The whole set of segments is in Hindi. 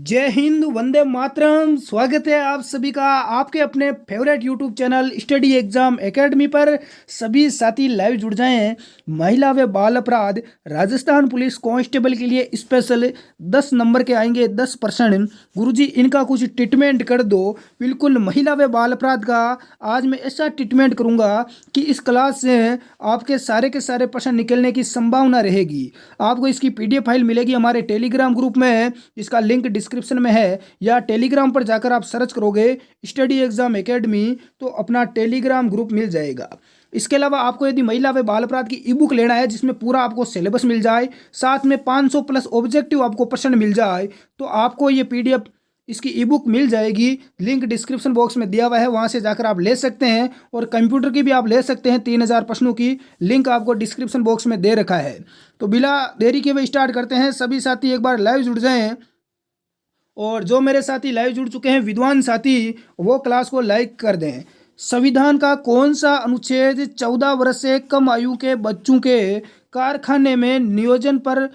जय हिंद, वंदे मातरम। स्वागत है आप सभी का आपके अपने favourite YouTube channel study exam academy पर। सभी साथी लाइव जुड़ जाए हैं। महिला व बाल अपराध राजस्थान पुलिस कांस्टेबल के लिए स्पेशल 10 नंबर के आएंगे 10 प्रश्न। गुरुजी इनका कुछ ट्रीटमेंट कर दो। बिल्कुल महिला व बाल अपराध का आज मैं ऐसा ट्रीटमेंट करूंगा कि इस क्लास से आपके सारे के सारे प्रश्न निकलने की संभावना रहेगी। आपको इसकी PDF फाइल मिलेगी हमारे टेलीग्राम ग्रुप में, इसका लिंक डिस्क्रिप्शन में है, या टेलीग्राम पर जाकर आप सर्च करोगे स्टडी एग्जाम एकेडमी तो अपना टेलीग्राम ग्रुप मिल जाएगा। इसके अलावा आपको यदि महिला व बाल अपराध की ई बुक लेना है जिसमें पूरा आपको सिलेबस मिल जाए, साथ में 500 प्लस ऑब्जेक्टिव आपको प्रश्न मिल जाए, तो आपको ये PDF इसकी ई बुक मिल जाएगी। लिंक डिस्क्रिप्शन बॉक्स में दिया हुआ है, वहां से जाकर आप ले सकते हैं। और कंप्यूटर की भी आप ले सकते हैं, 3000 प्रश्नों की लिंक आपको डिस्क्रिप्शन बॉक्स में दे रखा है। तो बिना देरी के हुए स्टार्ट करते हैं। सभी साथी एक बार लाइव जुड़ जाएं, और जो मेरे साथी लाइव जुड़ चुके हैं विद्वान साथी, वो क्लास को लाइक कर दें। संविधान का कौन सा अनुच्छेद 14 वर्ष से कम आयु के बच्चों के कारखाने में नियोजन पर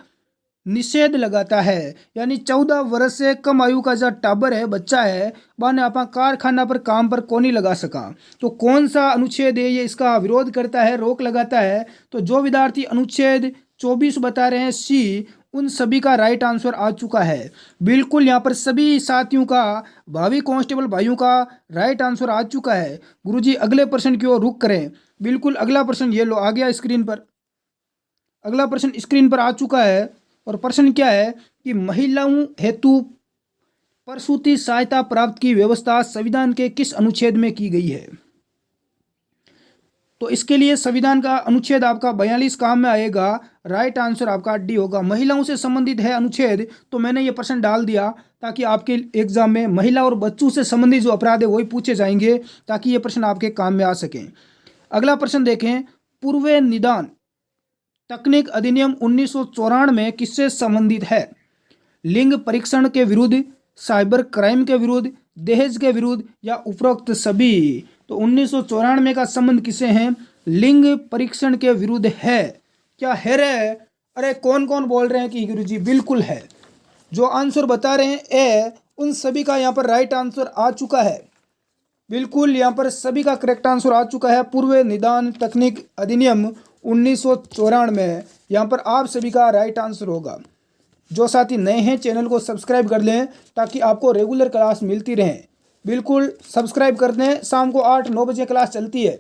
निषेध लगाता है? यानी 14 वर्ष से कम आयु का जो टाबर है, बच्चा है, वह आप कारखाना पर काम पर कौन नहीं लगा सका। तो कौन सा अनुच्छेद है ये इसका विरोध करता है, रोक लगाता है? तो जो विद्यार्थी अनुच्छेद 24 बता रहे हैं सी, उन सभी का राइट आंसर आ चुका है। बिल्कुल यहाँ पर सभी साथियों का, भावी कांस्टेबल भाइयों का राइट आंसर आ चुका है। गुरुजी अगले प्रश्न की ओर रुख करें। बिल्कुल अगला प्रश्न ये लो, आ गया स्क्रीन पर। अगला प्रश्न स्क्रीन पर आ चुका है, और प्रश्न क्या है कि महिलाओं हेतु प्रसूति सहायता प्राप्त की व्यवस्था संविधान के किस अनुच्छेद में की गई है? तो इसके लिए संविधान का अनुच्छेद आपका 42 काम में आएगा। राइट आंसर आपका डी होगा। महिलाओं से संबंधित है अनुच्छेद, तो मैंने ये प्रश्न डाल दिया ताकि आपके एग्जाम में महिला और बच्चों से संबंधित जो अपराध है वही पूछे जाएंगे, ताकि ये प्रश्न आपके काम में आ सकें। अगला प्रश्न देखें। पूर्व निदान तकनीक अधिनियम 1994 में किससे संबंधित है? लिंग परीक्षण के विरुद्ध, साइबर क्राइम के विरुद्ध, दहेज के विरुद्ध, या उपरोक्त सभी? तो 1994 का संबंध किसे है? लिंग परीक्षण के विरुद्ध है। क्या है रे? अरे कौन कौन बोल रहे हैं कि गुरुजी बिल्कुल है। जो आंसर बता रहे हैं ए, उन सभी का यहाँ पर राइट आंसर आ चुका है। बिल्कुल यहाँ पर सभी का करेक्ट आंसर आ चुका है। पूर्व निदान तकनीक अधिनियम 1994 में यहाँ पर आप सभी का राइट आंसर होगा। जो साथी नए हैं चैनल को सब्सक्राइब कर लें ताकि आपको रेगुलर क्लास मिलती रहे। बिल्कुल सब्सक्राइब कर दें। शाम को 8-9 बजे क्लास चलती है।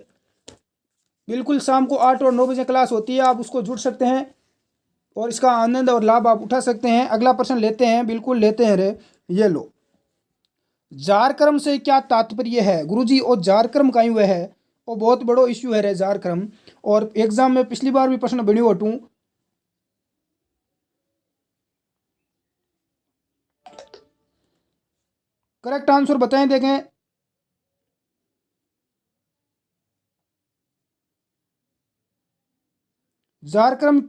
बिल्कुल शाम को 8 और 9 बजे क्लास होती है, आप उसको जुड़ सकते हैं और इसका आनंद और लाभ आप उठा सकते हैं। अगला प्रश्न लेते हैं। बिल्कुल लेते हैं रे। ये लो, जार क्रम से क्या तात्पर्य है? गुरुजी और जार क्रम का हुआ है, वो बहुत बड़ो इश्यू है रे जार क्रम। और एग्जाम में पिछली बार भी प्रश्न बनी हटूँ। करेक्ट आंसर बताएं, देखें। जार क्रम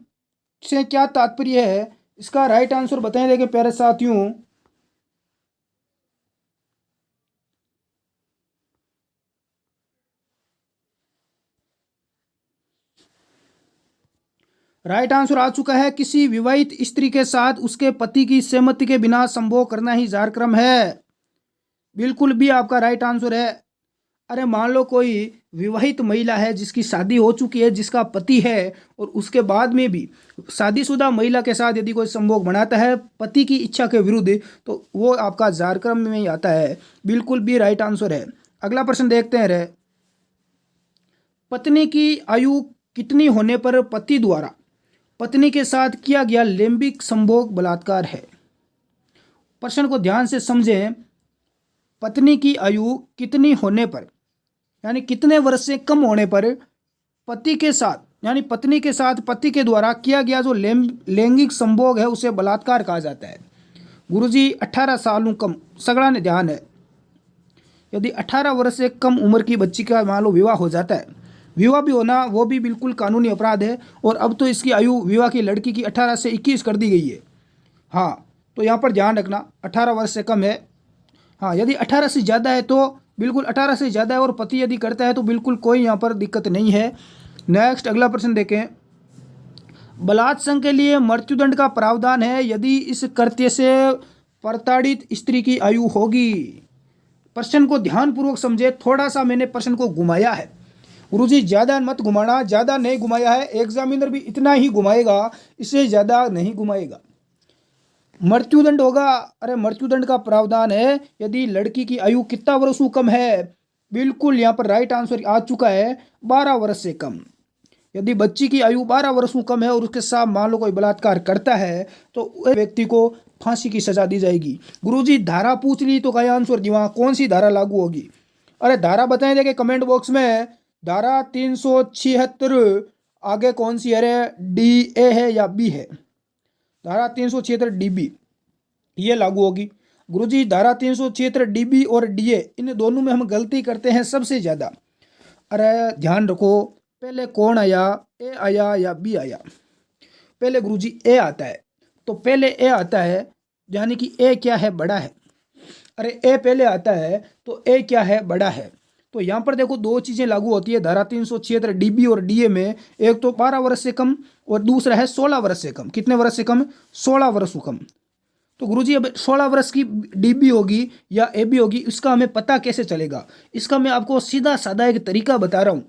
से क्या तात्पर्य है, इसका राइट आंसर बताएं, देखें प्यारे साथियों। राइट आंसर आ चुका है। किसी विवाहित स्त्री के साथ उसके पति की सहमति के बिना संभोग करना ही जार क्रम है। बिल्कुल भी आपका राइट आंसर है। अरे मान लो कोई विवाहित महिला है जिसकी शादी हो चुकी है, जिसका पति है, और उसके बाद में भी शादीशुदा महिला के साथ यदि कोई संभोग बनाता है पति की इच्छा के विरुद्ध, तो वो आपका जार क्रम में ही आता है। बिल्कुल भी राइट आंसर है। अगला प्रश्न देखते हैं रे। पत्नी की आयु कितनी होने पर पति द्वारा पत्नी के साथ किया गया लैंगिक संभोग बलात्कार है? प्रश्न को ध्यान से समझें। पत्नी की आयु कितनी होने पर, यानी कितने वर्ष से कम होने पर पति के साथ, यानी पत्नी के साथ पति के द्वारा किया गया जो लैंगिक संभोग है उसे बलात्कार कहा जाता है? गुरुजी 18 सालों कम। सगड़ा ने ध्यान है। यदि 18 वर्ष से कम उम्र की बच्ची का मान लो विवाह हो जाता है, विवाह भी होना वो भी बिल्कुल कानूनी अपराध है। और अब तो इसकी आयु विवाह की लड़की की 18 से 21 कर दी गई है। हाँ, तो यहाँ पर ध्यान रखना 18 वर्ष से कम है। हाँ, यदि 18 से ज़्यादा है तो बिल्कुल 18 से ज़्यादा है, और पति यदि करता है तो बिल्कुल कोई यहाँ पर दिक्कत नहीं है। नेक्स्ट अगला प्रश्न देखें। बलात्संग के लिए मृत्युदंड का प्रावधान है यदि इस कृत्य से प्रताड़ित स्त्री की आयु होगी। प्रश्न को ध्यानपूर्वक समझे, थोड़ा सा मैंने प्रश्न को घुमाया है गुरुजी, ज़्यादा मत घुमाना, ज़्यादा नहीं घुमाया है, एग्जामिनर भी इतना ही घुमाएगा, इससे ज़्यादा नहीं घुमाएगा। मृत्युदंड होगा, अरे मृत्युदंड का प्रावधान है यदि लड़की की आयु कितना वर्षों कम है, बिल्कुल यहाँ पर राइट आंसर आ चुका है 12 वर्ष से कम। यदि बच्ची की आयु 12 वर्षों कम है और उसके साथ मान लो कोई बलात्कार करता है तो उस व्यक्ति को फांसी की सजा दी जाएगी। गुरुजी धारा पूछ ली तो क्या आंसर दी, वहाँ कौन सी धारा लागू होगी? अरे धारा बताएं देखे कमेंट बॉक्स में। धारा 376 आगे कौन सी है, डी ए है या बी है? धारा 376 DB ये लागू होगी। गुरुजी धारा 376 DB और DA इन दोनों में हम गलती करते हैं सबसे ज़्यादा। अरे ध्यान रखो, पहले कौन आया, ए आया या बी आया? पहले गुरुजी ए आता है, तो पहले ए आता है यानी कि ए क्या है, बड़ा है। अरे ए पहले आता है तो ए क्या है, बड़ा है। तो यहाँ पर देखो दो चीज़ें लागू होती है धारा 376 DB और DA में, एक तो 12 वर्ष से कम और दूसरा है 16 वर्ष से कम। कितने वर्ष से कम? 16 वर्ष से कम। तो गुरुजी अब 16 वर्ष की DB होगी या AB होगी, इसका हमें पता कैसे चलेगा? इसका मैं आपको सीधा साधा एक तरीका बता रहा हूँ,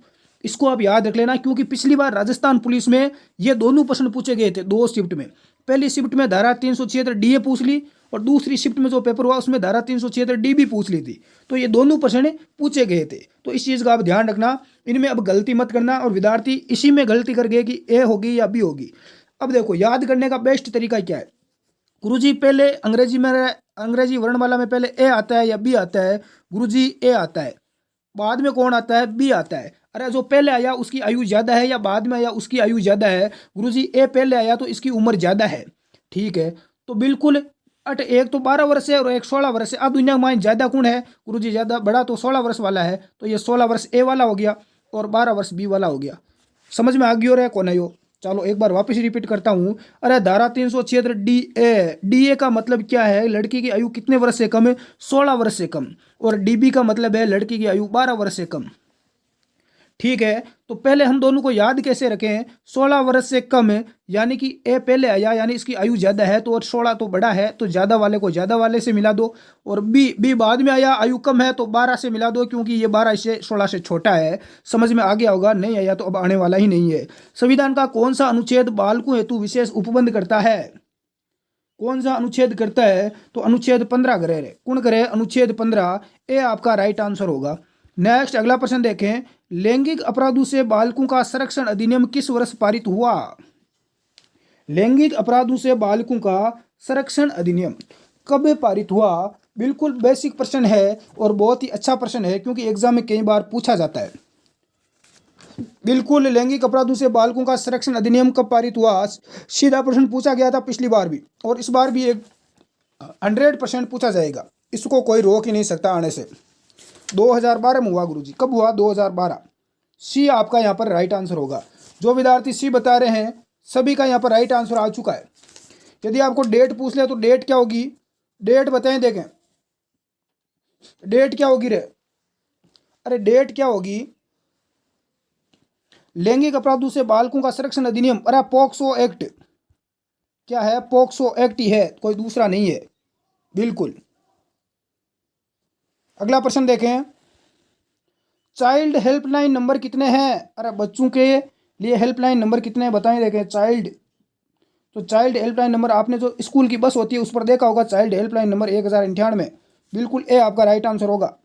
इसको आप याद रख लेना, क्योंकि पिछली बार राजस्थान पुलिस में ये दोनों प्रश्न पूछे गए थे 2 शिफ्ट में। पहली शिफ्ट में धारा 376 DA पूछ ली और दूसरी शिफ्ट में जो पेपर हुआ उसमें धारा 376 DB पूछ ली थी। तो ये दोनों प्रश्न पूछे गए थे, तो इस चीज़ का आप ध्यान रखना, इनमें अब गलती मत करना। और विद्यार्थी इसी में गलती कर गए कि ए होगी या बी होगी। अब देखो याद करने का बेस्ट तरीका क्या है गुरुजी, पहले अंग्रेजी वर्णमाला में पहले ए आता है या बी आता है? गुरुजी ए आता है। बाद में कौन आता है? बी आता है। अरे जो पहले आया उसकी आयु ज़्यादा है या बाद में आया उसकी आयु ज़्यादा है? गुरुजी ए पहले आया तो इसकी उम्र ज़्यादा है। ठीक है, तो बिल्कुल एक तो 12 वर्ष है और एक 16 वर्ष है। अब दुनिया में ज़्यादा कौन है? गुरुजी ज़्यादा बड़ा तो 16 वर्ष वाला है, तो ये 16 वर्ष ए वाला हो गया और 12 वर्ष बी वाला हो गया। समझ में आ गया है कौन है यो? चलो एक बार वापस रिपीट करता हूँ। अरे धारा 376 DA का मतलब क्या है? लड़की की आयु कितने वर्ष से कम है? 16 वर्ष से कम। और DB का मतलब है लड़की की आयु 12 वर्ष से कम। ठीक है, तो पहले हम दोनों को याद कैसे रखें? 16 वर्ष से कम यानी कि ए पहले आया यानी इसकी आयु ज़्यादा है, तो और 16 तो बड़ा है, तो ज़्यादा वाले को ज़्यादा वाले से मिला दो। और बी बाद में आया, आयु कम है, तो 12 से मिला दो, क्योंकि ये 12 से 16 से छोटा है। समझ में आ गया होगा? नहीं आया तो अब आने वाला ही नहीं है। संविधान का कौन सा अनुच्छेद बालकों हेतु विशेष उपबंध करता है? कौन सा अनुच्छेद करता है? तो अनुच्छेद 15 करे। कौन करे? अनुच्छेद 15 ए आपका राइट आंसर होगा। नेक्स्ट अगला प्रश्न देखें, लैंगिक अपराधों से बालकों का संरक्षण अधिनियम किस वर्ष पारित हुआ? लैंगिक अपराधों से बालकों का संरक्षण अधिनियम कब पारित हुआ? बिल्कुल बेसिक प्रश्न है और बहुत ही अच्छा प्रश्न है, क्योंकि एग्जाम में कई बार पूछा जाता है। बिल्कुल लैंगिक अपराधों से बालकों का संरक्षण अधिनियम कब पारित हुआ? सीधा प्रश्न पूछा गया था पिछली बार भी, और इस बार भी एक 100% पूछा जाएगा, इसको कोई रोक ही नहीं सकता आने से। 2012 में हुआ गुरुजी। कब हुआ? 2012। सी आपका यहाँ पर राइट आंसर होगा। जो विद्यार्थी सी बता रहे हैं सभी का यहाँ पर राइट आंसर आ चुका है। यदि आपको डेट पूछ ले तो डेट क्या होगी? डेट बताएं, देखें डेट क्या होगी रे? अरे डेट क्या होगी? लैंगिक अपराधों से बालकों का संरक्षण अधिनियम, अरे पॉक्सो एक्ट। क्या है? पॉक्सो एक्ट ही है, कोई दूसरा नहीं है। बिल्कुल। अगला प्रश्न देखें, चाइल्ड हेल्पलाइन नंबर कितने हैं? अरे बच्चों के लिए हेल्पलाइन नंबर कितने हैं बताएं, देखें। चाइल्ड, तो चाइल्ड हेल्पलाइन नंबर आपने जो स्कूल की बस होती है उस पर देखा होगा, चाइल्ड हेल्पलाइन नंबर 1098। बिल्कुल ए आपका राइट आंसर होगा।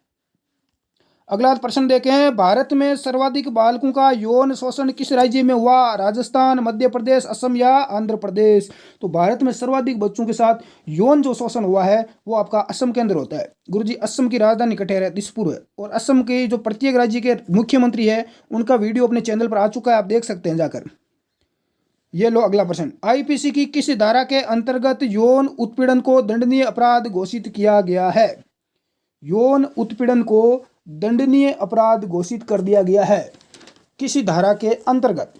अगला प्रश्न देखें, भारत में सर्वाधिक बालकों का यौन शोषण किस राज्य में हुआ? राजस्थान, मध्य प्रदेश, असम या आंध्र प्रदेश? तो भारत में सर्वाधिक बच्चों के साथ यौन जो शोषण हुआ है वो आपका असम के अंदर होता है। गुरुजी असम की राजधानी कठेर है, दिसपुर है। और असम के जो प्रत्येक राज्य के मुख्यमंत्री है उनका वीडियो अपने चैनल पर आ चुका है, आप देख सकते हैं जाकर। ये लो अगला प्रश्न, आईपीसी की किस धारा के अंतर्गत यौन उत्पीड़न को दंडनीय अपराध घोषित किया गया है? यौन उत्पीड़न को दंडनीय अपराध घोषित कर दिया गया है किसी धारा के अंतर्गत?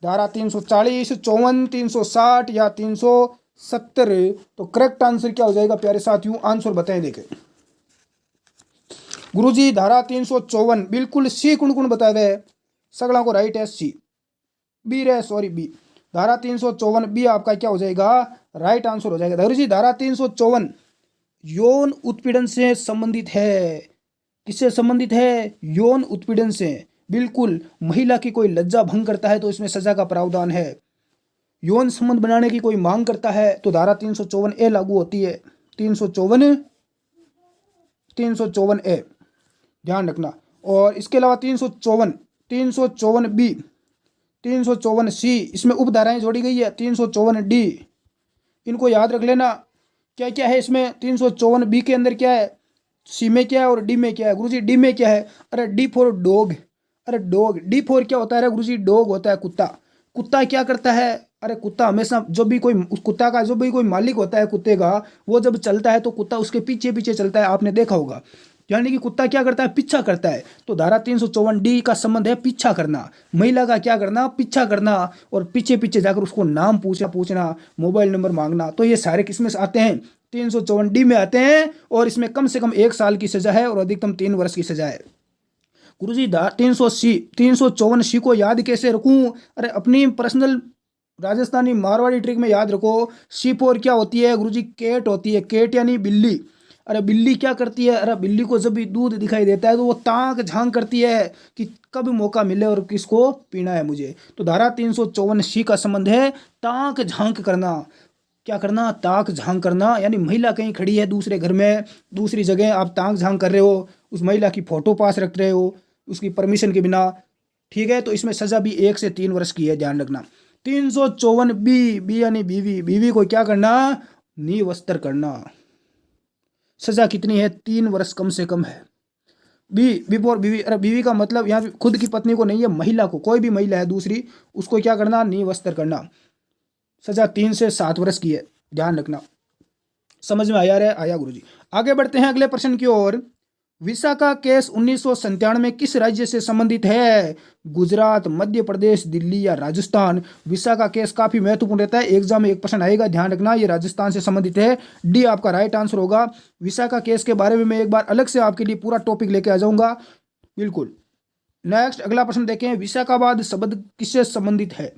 धारा 340, 54, 360 या 370? तो करेक्ट आंसर क्या हो जाएगा प्यारे साथियों? आंसर बताएं देखें। गुरुजी धारा 354 बिल्कुल सी कुण बताए हुए सगला को राइट है, सी बी रे, सॉरी बी। धारा 354 बी आपका क्या हो जाएगा? राइट आंसर हो जाएगा। गुरुजी धारा 354 यौन उत्पीड़न से संबंधित है। किससे संबंधित है? यौन उत्पीड़न से। बिल्कुल, महिला की कोई लज्जा भंग करता है तो इसमें सजा का प्रावधान है। यौन संबंध बनाने की कोई मांग करता है तो धारा 354A लागू होती है। 354A ध्यान रखना। और इसके अलावा 354B, 354C, इसमें उपधाराएं जोड़ी गई है। 354D, इनको याद रख लेना। क्या क्या है इसमें? 354B के अंदर क्या है, सी में क्या है और डी में क्या है? गुरुजी डी में क्या है? अरे डी फॉर डॉग। अरे डॉग, डी फॉर क्या होता है गुरुजी? डॉग होता है कुत्ता। कुत्ता क्या करता है? अरे कुत्ता हमेशा, जो भी कोई उस कुत्ता का जो भी कोई मालिक होता है कुत्ते का, वो जब चलता है तो कुत्ता उसके पीछे पीछे चलता है, आपने देखा होगा। यानी कि कुत्ता क्या करता है? पीछा करता है। तो धारा 354D का संबंध है पीछा करना। महिला का क्या करना? पीछा करना, और पीछे पीछे जाकर उसको नाम पूछना, मोबाइल नंबर मांगना। तो ये सारे किसमें से आते हैं? 354D में आते हैं। और इसमें कम से कम 1 साल की सजा है और अधिकतम 3 वर्ष की सजा है। गुरुजी 354C को याद कैसे रखूं? अरे अपनी पर्सनल राजस्थानी मारवाड़ी ट्रिक में याद रखो। सी फॉर क्या होती है गुरुजी? कैट होती है। कैट यानी बिल्ली। अरे बिल्ली क्या करती है? अरे बिल्ली को जब भी दूध दिखाई देता है तो वो ताक झांक करती है कि कब मौका मिले और किसको पीना है मुझे। तो धारा 354C का संबंध है ताक झांक करना। क्या करना? ताक झांक करना। यानी महिला कहीं खड़ी है दूसरे घर में, दूसरी जगह, आप ताक झांक कर रहे हो, उस महिला की फोटो पास रख रहे हो उसकी परमिशन के बिना, ठीक है, तो इसमें सजा भी 1 से 3 वर्ष की है, ध्यान रखना। 354B, बी यानी बीवी। बीवी को क्या करना? निवस्त्र करना। सजा कितनी है? 3 वर्ष कम से कम है। बिफोर बीवी। अरे बीवी का मतलब यहाँ खुद की पत्नी को नहीं है, महिला को, कोई भी महिला है दूसरी, उसको क्या करना? निवस्त्र करना। सजा 3 से 7 वर्ष की है, ध्यान रखना। समझ में आया? आया गुरुजी। आगे बढ़ते हैं अगले प्रश्न की ओर। विशाखा केस 1997 में किस राज्य से संबंधित है? गुजरात, मध्य प्रदेश, दिल्ली या राजस्थान? विशाखा केस काफी महत्वपूर्ण रहता है, एग्जाम में एक प्रश्न आएगा, ध्यान रखना। ये राजस्थान से संबंधित है। डी आपका राइट आंसर होगा। विशाखा केस के बारे में मैं एक बार अलग से आपके लिए पूरा टॉपिक लेके आ जाऊंगा, बिल्कुल। नेक्स्ट अगला प्रश्न देखें। विशाखावाद शब्द किससे संबंधित है?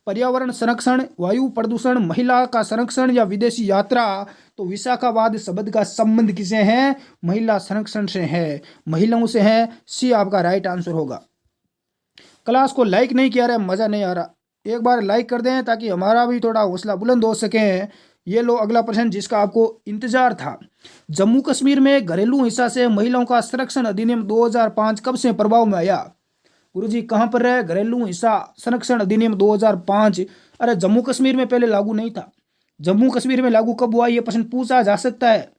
पर्यावरण संरक्षण, वायु प्रदूषण, महिला का संरक्षण या विदेशी यात्रा? तो विशाखावाद शब्द का संबंध किसे है? महिला संरक्षण से है, महिलाओं से है। सी आपका राइट आंसर होगा। क्लास को लाइक नहीं किया रहा, मजा नहीं आ रहा, एक बार लाइक कर दें ताकि हमारा भी थोड़ा हौसला बुलंद हो सके। ये लो अगला प्रश्न जिसका आपको इंतजार था। जम्मू कश्मीर में घरेलू हिंसा से महिलाओं का संरक्षण अधिनियम 2005 कब से प्रभाव में आया? गुरुजी कहाँ पर है? घरेलू हिंसा संरक्षण अधिनियम 2005। अरे जम्मू कश्मीर में पहले लागू नहीं था। जम्मू कश्मीर में लागू कब हुआ? ये प्रश्न पूछा जा सकता है।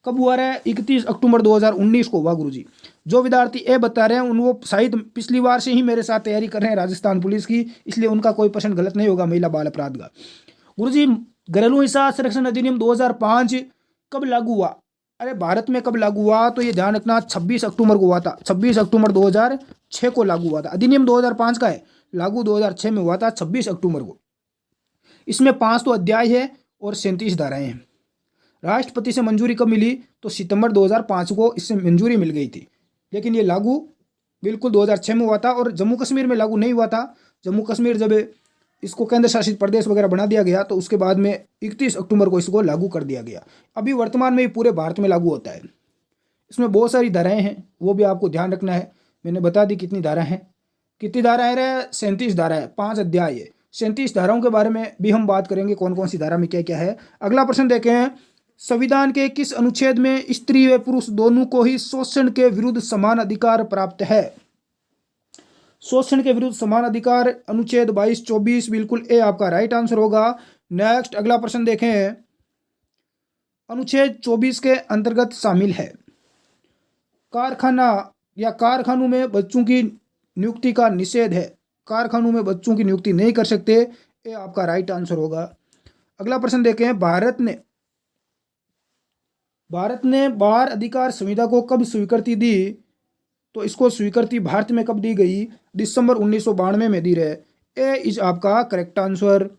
कब हुआ है? 31 अक्टूबर 2019 को हुआ गुरुजी। जो विद्यार्थी ए बता रहे हैं उन वो शायद पिछली बार से ही मेरे साथ तैयारी कर रहे हैं राजस्थान पुलिस की, इसलिए उनका कोई प्रश्न गलत नहीं होगा महिला बाल अपराध का। गुरुजी घरेलू हिंसा संरक्षण अधिनियम 2005 कब लागू हुआ? अरे भारत में कब लागू हुआ? तो ये ध्यान रखना 26 अक्टूबर को हुआ था। 26 अक्टूबर 2006 को लागू हुआ था। अधिनियम 2005 का है, लागू 2006 में हुआ था 26 अक्टूबर को। इसमें 5 तो अध्याय है और 37 धाराएं हैं। राष्ट्रपति से मंजूरी कब मिली? तो सितंबर 2005 को इससे मंजूरी मिल गई थी, लेकिन ये लागू बिल्कुल 2006 में हुआ था। और जम्मू कश्मीर में लागू नहीं हुआ था। जम्मू कश्मीर जब इसको केंद्र शासित प्रदेश वगैरह बना दिया गया तो उसके बाद में 31 अक्टूबर को इसको लागू कर दिया गया। अभी वर्तमान में पूरे भारत में लागू होता है। इसमें बहुत सारी धाराएं हैं, वो भी आपको ध्यान रखना है। मैंने बता दी कितनी धाराएं हैं। कितनी धाराएं रहे? 37 धारा है, 5 अध्याय है। 37 धाराओं के बारे में भी हम बात करेंगे, कौन कौन सी धारा में क्या क्या है। अगला प्रश्न देखें। संविधान के किस अनुच्छेद में स्त्री व पुरुष दोनों को ही शोषण के विरुद्ध समान अधिकार प्राप्त है? शोषण के विरुद्ध समान अधिकार अनुच्छेद 22-24, बिल्कुल ए आपका राइट आंसर होगा। नेक्स्ट अगला प्रश्न देखें। अनुच्छेद 24 के अंतर्गत शामिल है कारखाना या कारखानों में बच्चों की नियुक्ति का निषेध है। कारखानों में बच्चों की नियुक्ति नहीं कर सकते, ये आपका राइट आंसर होगा। अगला प्रश्न देखें। भारत ने बाल अधिकार संविधा को कब स्वीकृति दी? तो इसको स्वीकृति भारत में कब दी गई? दिसंबर 1992 में दी रहे। ए इज आपका करेक्ट आंसर।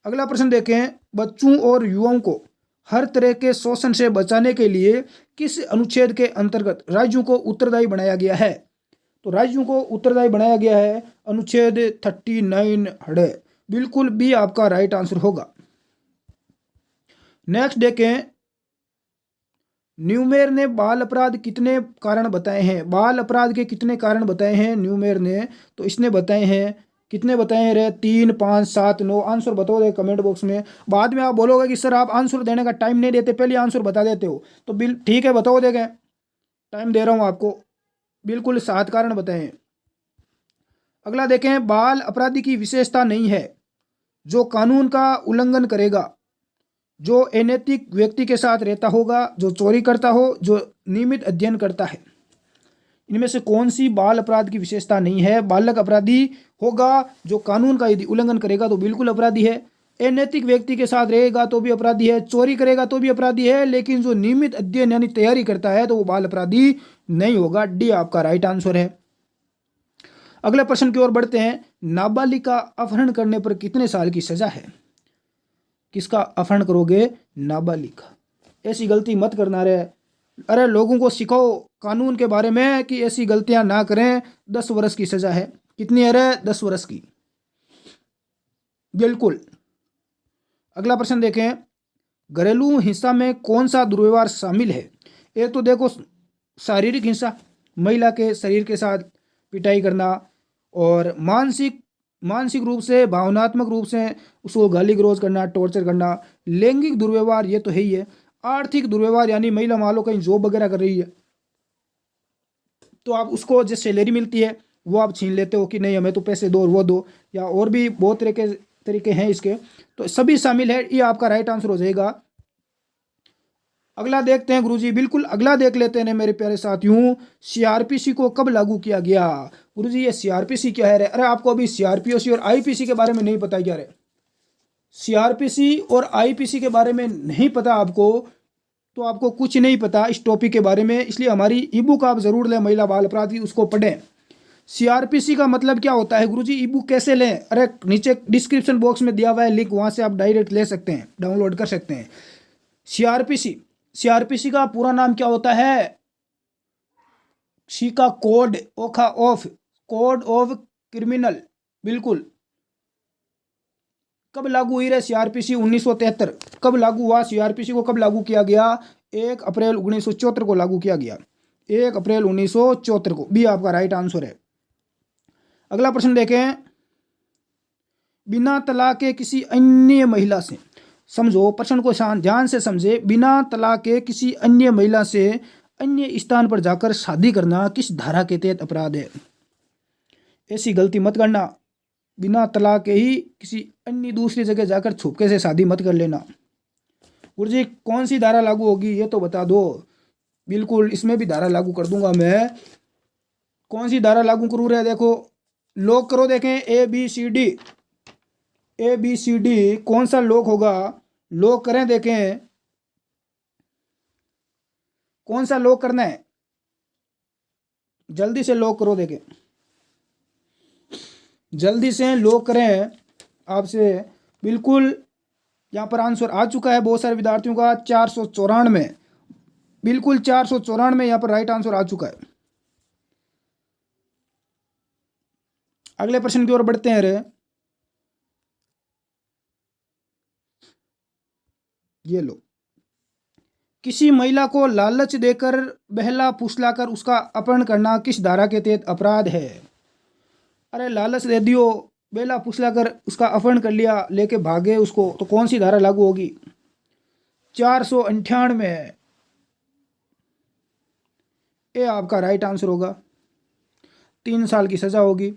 अगला प्रश्न देखें। बच्चों और युवाओं को हर तरह के शोषण से बचाने के लिए किस अनुच्छेद के अंतर्गत राज्यों को उत्तरदायी बनाया गया है? तो राज्यों को उत्तरदायी बनाया गया है अनुच्छेद 39 है, बिल्कुल बी आपका राइट आंसर होगा। नेक्स्ट देखें। न्यूमेर ने बाल अपराध कितने कारण बताए हैं? बाल अपराध के कितने कारण बताए हैं न्यूमेर ने? तो इसने बताए हैं, कितने बताए हैं रे? 3, 5, 7, 9। आंसर बताओ दे कमेंट बॉक्स में। बाद में आप बोलोगे कि सर आप आंसर देने का टाइम नहीं देते, पहले आंसर बता देते हो। तो बिल ठीक है, बताओ देखें, टाइम दे रहा हूँ आपको। बिल्कुल 7 कारण बताए हैं। अगला देखें, बाल अपराधी की विशेषता नहीं है जो कानून का उल्लंघन करेगा, जो अनैतिक व्यक्ति के साथ रहता होगा, जो चोरी करता हो, जो नियमित अध्ययन करता है। इनमें से कौन सी बाल अपराध की विशेषता नहीं है? बालक अपराधी होगा जो कानून का यदि उल्लंघन करेगा तो बिल्कुल अपराधी है, अनैतिक व्यक्ति के साथ रहेगा तो भी अपराधी है, चोरी करेगा तो भी अपराधी है, लेकिन जो नियमित अध्ययन यानी तैयारी करता है तो वो बाल अपराधी नहीं होगा। डी आपका राइट आंसर है। अगले प्रश्न की ओर बढ़ते हैं। नाबालिग का अपहरण करने पर कितने साल की सजा है? किसका अपहरण करोगे? नाबालिग का। ऐसी गलती मत करना रे। अरे लोगों को सिखाओ कानून के बारे में कि ऐसी गलतियां ना करें। 10 वर्ष की सजा है। कितनी है रे? 10 वर्ष की। बिल्कुल। अगला प्रश्न देखें, घरेलू हिंसा में कौन सा दुर्व्यवहार शामिल है? एक तो देखो शारीरिक हिंसा, महिला के शरीर के साथ पिटाई करना, और मानसिक रूप से, भावनात्मक रूप से उसको गाली गलौज करना, टॉर्चर करना। लैंगिक दुर्व्यवहार ये तो है ही है। आर्थिक दुर्व्यवहार यानी महिला मान लो कहीं जॉब वगैरह कर रही है तो आप उसको जो सैलरी मिलती है वो आप छीन लेते हो कि नहीं हमें तो पैसे दो और वो दो, या और भी बहुत तरीके हैं इसके, तो सभी शामिल है। ये आपका राइट आंसर हो जाएगा। अगला देखते हैं गुरुजी, बिल्कुल अगला देख लेते हैं मेरे प्यारे साथियों। सीआरपीसी को कब लागू किया गया? गुरुजी ये सीआरपीसी क्या है रे? अरे आपको अभी सीआरपीसी और आईपीसी के बारे में नहीं पता क्या रे? सीआरपीसी और आईपीसी के बारे में नहीं पता आपको, तो आपको कुछ नहीं पता इस टॉपिक के बारे में। इसलिए हमारी ई बुक आप जरूर लें, महिला बाल अपराध की, उसको पढ़ें। सीआरपीसी का मतलब क्या होता है गुरुजी? ई बुक कैसे लें? अरे नीचे डिस्क्रिप्शन बॉक्स में दिया हुआ है लिंक, वहां से आप डायरेक्ट ले सकते हैं, डाउनलोड कर सकते हैं। सीआरपीसी का पूरा नाम क्या होता है? सी का कोड, ओ का ऑफ, कोड ऑफ क्रिमिनल। बिल्कुल। कब लागू हुई रे सीआरपीसी? 1973। कब लागू हुआ सीआरपीसी को? कब लागू किया गया? 1 अप्रैल 1974 को लागू किया गया। 1 अप्रैल 1974 को। भी आपका राइट आंसर है। अगला प्रश्न देखें, बिना तलाक के किसी अन्य महिला से, समझो प्रश्न को ध्यान से समझे, बिना तलाक के किसी अन्य महिला से अन्य स्थान पर जाकर शादी करना किस धारा के तहत अपराध है? ऐसी गलती मत करना। बिना तलाक के ही किसी अन्य दूसरी जगह जाकर छुपके से शादी मत कर लेना। गुरुजी कौन सी धारा लागू होगी ये तो बता दो। बिल्कुल इसमें भी धारा लागू कर दूंगा मैं। कौन सी धारा लागू करूँ रे? देखो लॉक करो, देखें ए बी सी डी कौन सा लॉक होगा? लॉक करें, देखें कौन सा लॉक करना है। जल्दी से लॉक करो, देखें जल्दी से लॉक करें आपसे। बिल्कुल यहाँ पर आंसर आ चुका है बहुत सारे विद्यार्थियों का, 494। बिल्कुल 494 यहाँ पर राइट आंसर आ चुका है। अगले प्रश्न की ओर बढ़ते हैं रे। ये लो, किसी महिला को लालच देकर बहला फुसलाकर उसका अपहरण करना किस धारा के तहत अपराध है? अरे लालच दे दियो, बेला फुसलाकर उसका अपहरण कर लिया, लेके भागे उसको, तो कौन सी धारा लागू होगी? 498। ये आपका राइट आंसर होगा। 3 साल की सजा होगी।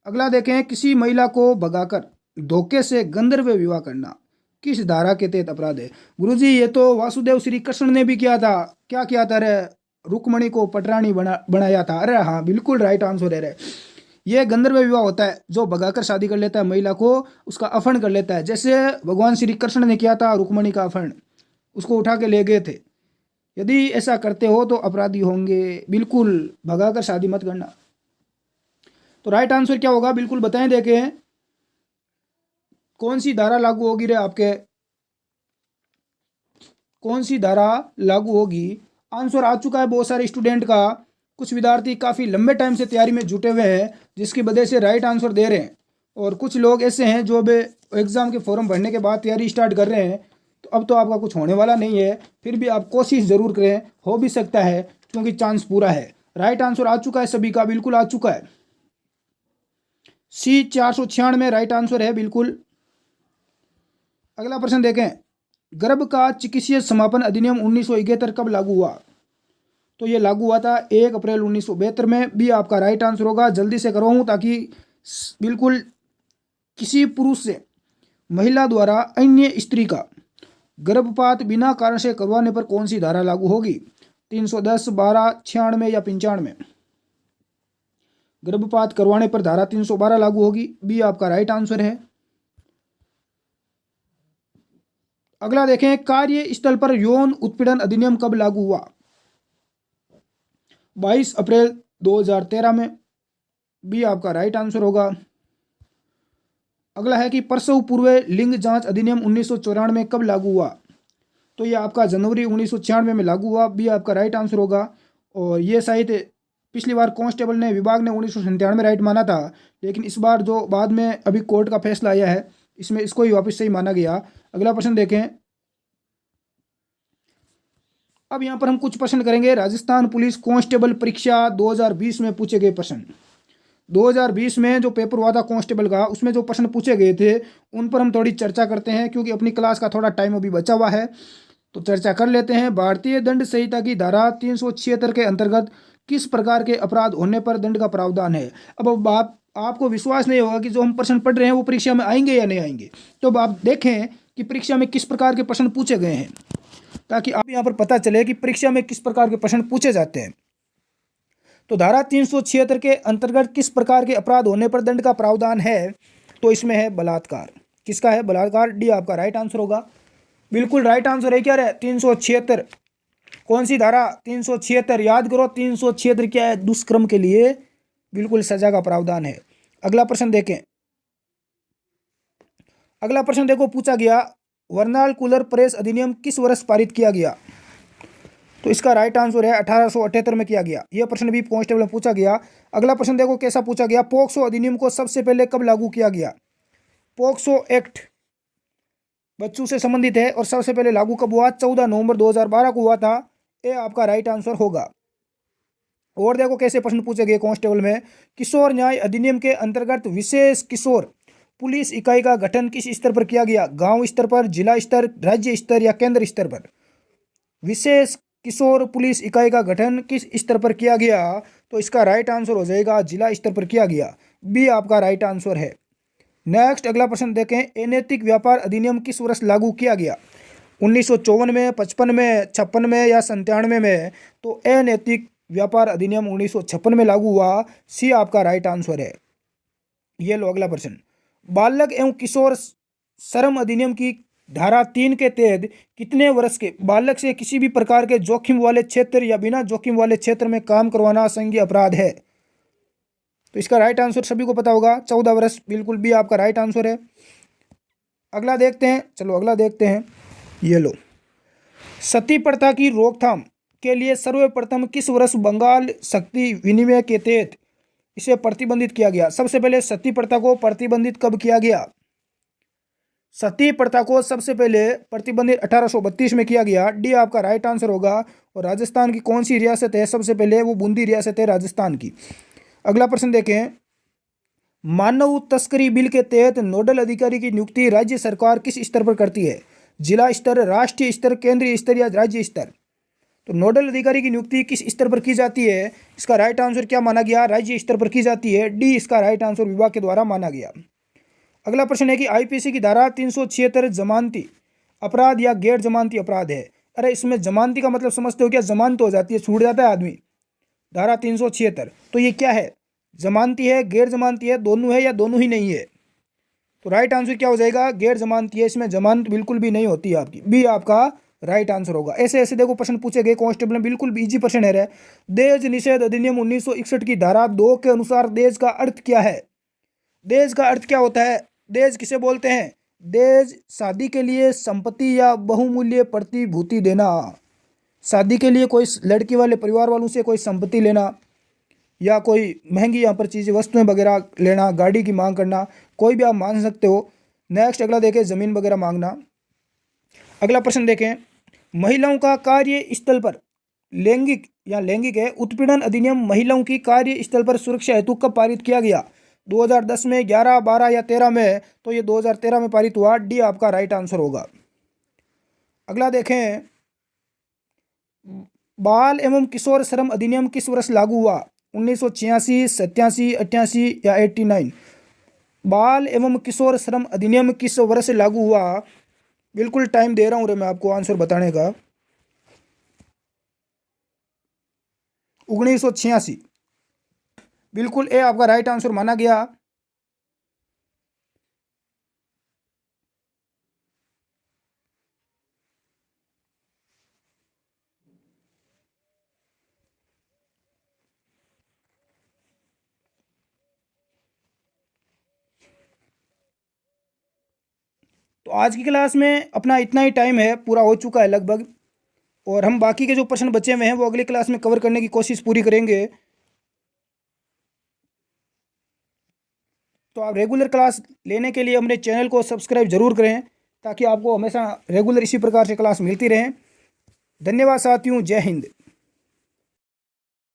अगला देखें, किसी महिला को भगाकर धोखे से गंधर्व विवाह करना किस धारा के तहत अपराध है? गुरुजी ये तो वासुदेव श्री कृष्ण ने भी किया था। क्या किया था रे? रुक्मणी को पटरानी बनाया था। अरे हाँ बिल्कुल राइट आंसर है रे। ये गंधर्व विवाह होता है, जो भगाकर शादी कर लेता है महिला को, उसका अपहरण कर लेता है। जैसे भगवान श्री कृष्ण ने किया था रुक्मणी का अपहरण, उसको उठा के ले गए थे। यदि ऐसा करते हो तो अपराधी होंगे। बिल्कुल भगाकर शादी मत करना। तो राइट आंसर क्या होगा? बिल्कुल बताएं, देखें कौन सी धारा लागू होगी रे आपके? कौन सी धारा लागू होगी? आंसर आ चुका है बहुत सारे स्टूडेंट का। कुछ विद्यार्थी काफ़ी लंबे टाइम से तैयारी में जुटे हुए हैं, जिसकी वजह से राइट आंसर दे रहे हैं, और कुछ लोग ऐसे हैं जो अब एग्ज़ाम के फॉर्म भरने के बाद तैयारी स्टार्ट कर रहे हैं। तो अब तो आपका कुछ होने वाला नहीं है, फिर भी आप कोशिश ज़रूर करें, हो भी सकता है क्योंकि चांस पूरा है। राइट आंसर आ चुका है सभी का, बिल्कुल आ चुका है। सी 496 राइट आंसर है बिल्कुल। अगला प्रश्न देखें, गर्भ का चिकित्सीय समापन अधिनियम 1971 कब लागू हुआ? तो ये लागू हुआ था 1 अप्रैल 1972 में। भी आपका राइट आंसर होगा। जल्दी से करो हूँ ताकि बिल्कुल किसी पुरुष से महिला द्वारा अन्य स्त्री का गर्भपात बिना कारण से करवाने पर कौन सी धारा लागू होगी? 310, 12, 96 या 95? गर्भपात करवाने पर धारा 312 लागू होगी। बी आपका राइट आंसर है। अगला देखें, कार्य स्थल पर यौन उत्पीड़न अधिनियम कब लागू हुआ? 22 अप्रैल 2013 में। बी आपका राइट आंसर होगा। अगला है कि प्रसव पूर्व लिंग जांच अधिनियम 1994 में कब लागू हुआ? तो ये आपका जनवरी 1996 में लागू हुआ। बी आपका राइट आंसर होगा। और ये शायद पिछली बार कांस्टेबल ने विभाग ने 1997 में राइट माना था, लेकिन इस बार जो बाद में अभी कोर्ट का फैसला आया है इसमें इसको ही वापस से ही माना गया। अगला प्रश्न देखें। अब यहाँ पर हम कुछ प्रश्न करेंगे राजस्थान पुलिस कांस्टेबल परीक्षा 2020 में पूछे गए प्रश्न। 2020 में जो पेपर हुआ था कांस्टेबल का, उसमें जो प्रश्न पूछे गए थे उन पर हम थोड़ी चर्चा करते हैं, क्योंकि अपनी क्लास का थोड़ा टाइम अभी बचा हुआ है, तो चर्चा कर लेते हैं। भारतीय दंड संहिता की धारा 376 के अंतर्गत किस प्रकार के अपराध होने पर दंड का प्रावधान है? अब आपको विश्वास नहीं होगा कि जो हम प्रश्न पढ़ रहे हैं वो परीक्षा में आएंगे या नहीं आएंगे। तो अब आप देखें कि परीक्षा में किस प्रकार के प्रश्न पूछे गए हैं, ताकि आप यहाँ पर पता चले कि परीक्षा में किस प्रकार के प्रश्न पूछे जाते हैं। तो धारा 376 के अंतर्गत किस प्रकार के अपराध होने पर दंड का प्रावधान है? तो इसमें है बलात्कार। किसका है? बलात्कार। डी आपका राइट आंसर होगा। बिल्कुल राइट आंसर है। क्या है? 376। कौन सी धारा? 376। याद करो 376 क्या है? दुष्कर्म के लिए बिल्कुल सजा का प्रावधान है। अगला प्रश्न देखें। अगला प्रश्न देखो, पूछा गया वर्नाल कूलर प्रेस अधिनियम किस वर्ष पारित किया गया? तो इसका राइट आंसर है 1878 में किया गया। यह प्रश्न भी कांस्टेबल में पूछा गया। अगला प्रश्न देखो कैसा पूछा गया, पोक्सो अधिनियम को सबसे पहले कब लागू किया गया? पोक्सो एक्ट बच्चों से संबंधित है और सबसे पहले लागू कब हुआ? 14 नवंबर 2012 को हुआ था। ये आपका राइट आंसर होगा। और देखो कैसे प्रश्न पूछे गए कांस्टेबल में, किशोर न्याय अधिनियम के अंतर्गत विशेष किशोर पुलिस इकाई का गठन किस स्तर पर किया गया? गांव स्तर पर, जिला स्तर, राज्य स्तर या केंद्र स्तर पर? विशेष किशोर पुलिस इकाई का गठन किस स्तर पर किया गया? तो इसका राइट आंसर हो जाएगा जिला स्तर पर किया गया। बी आपका राइट आंसर है। नेक्स्ट अगला प्रश्न देखें, अनैतिक व्यापार अधिनियम किस वर्ष लागू किया गया? 1954 में, 55 में, 56 में या 97 में? तो अनैतिक व्यापार अधिनियम 1956 में लागू हुआ। सी आपका राइट आंसर है। ये लो अगला प्रश्न, बालक एवं किशोर श्रम अधिनियम की धारा 3 के तहत कितने वर्ष के बालक से किसी भी प्रकार के जोखिम वाले क्षेत्र या बिना जोखिम वाले क्षेत्र में काम करवाना संज्ञेय अपराध है? तो इसका राइट आंसर सभी को पता होगा, 14 वर्ष। बिल्कुल भी आपका राइट आंसर है। अगला देखते हैं, चलो अगला देखते हैं। ये लो, सती प्रथा की रोकथाम के लिए सर्वप्रथम किस वर्ष बंगाल शक्ति विनिमय के तहत इसे प्रतिबंधित किया गया? सबसे पहले सती प्रथा को प्रतिबंधित कब किया गया? सती प्रथा को सबसे पहले प्रतिबंधित 1832 में किया गया। डी आपका राइट आंसर होगा। और राजस्थान की कौन सी रियासत है सबसे पहले? वो बूंदी रियासत है राजस्थान की। अगला प्रश्न देखें, मानव तस्करी बिल के तहत नोडल अधिकारी की नियुक्ति राज्य सरकार किस स्तर पर करती है? जिला स्तर, राष्ट्रीय स्तर, केंद्रीय स्तर या राज्य स्तर? तो नोडल अधिकारी की नियुक्ति किस स्तर पर की जाती है? इसका राइट आंसर क्या माना गया? राज्य स्तर पर की जाती है। डी इसका राइट आंसर विभाग के द्वारा माना गया। अगला प्रश्न है कि आईपीसी की धारा 376 जमानती अपराध या गैर जमानती अपराध है। अरे इसमें जमानती का मतलब समझते हो क्या? जमानत हो जाती है, छूट जाता है आदमी। धारा 376 तो ये क्या है? जमानती है, गैर जमानती है, दोनों है या दोनों ही नहीं है? तो राइट आंसर क्या हो जाएगा? गैर जमानती है। इसमें जमानत बिल्कुल भी नहीं होती है आपकी। बी आपका राइट आंसर होगा। ऐसे ऐसे देखो प्रश्न पूछे गए कांस्टेबल में, बिल्कुल इजी प्रश्न है। देश निषेध अधिनियम 1961 की धारा 2 के अनुसार देश का अर्थ क्या है? देश का अर्थ क्या होता है? देश किसे बोलते हैं? देश शादी के लिए संपत्ति या बहुमूल्य प्रतिभूति देना। शादी के लिए कोई लड़की वाले परिवार वालों से कोई संपत्ति लेना या कोई महंगी यहाँ पर चीज़ें वस्तुएं वगैरह लेना, गाड़ी की मांग करना, कोई भी आप मांग सकते हो। नेक्स्ट अगला देखें, ज़मीन वगैरह मांगना। अगला प्रश्न देखें, महिलाओं का कार्य स्थल पर लैंगिक है उत्पीड़न अधिनियम महिलाओं की कार्य स्थल पर सुरक्षा हेतु कब पारित किया गया? 2010 में, 11, 12 या 13 में? तो ये 2013 में पारित हुआ। डी आपका राइट आंसर होगा। अगला देखें, बाल एवं किशोर श्रम अधिनियम किस वर्ष लागू हुआ? 1986, 87, 88 या 89? बाल एवं किशोर श्रम अधिनियम किस वर्ष लागू हुआ? बिल्कुल टाइम दे रहा हूँ रे मैं आपको आंसर बताने का। 1986 बिल्कुल ए आपका राइट आंसर माना गया। तो आज की क्लास में अपना इतना ही टाइम है, पूरा हो चुका है लगभग, और हम बाकी के जो प्रश्न बचे हुए हैं वो अगली क्लास में कवर करने की कोशिश पूरी करेंगे। तो आप रेगुलर क्लास लेने के लिए अपने चैनल को सब्सक्राइब जरूर करें, ताकि आपको हमेशा रेगुलर इसी प्रकार से क्लास मिलती रहे। धन्यवाद साथियों, जय हिंद।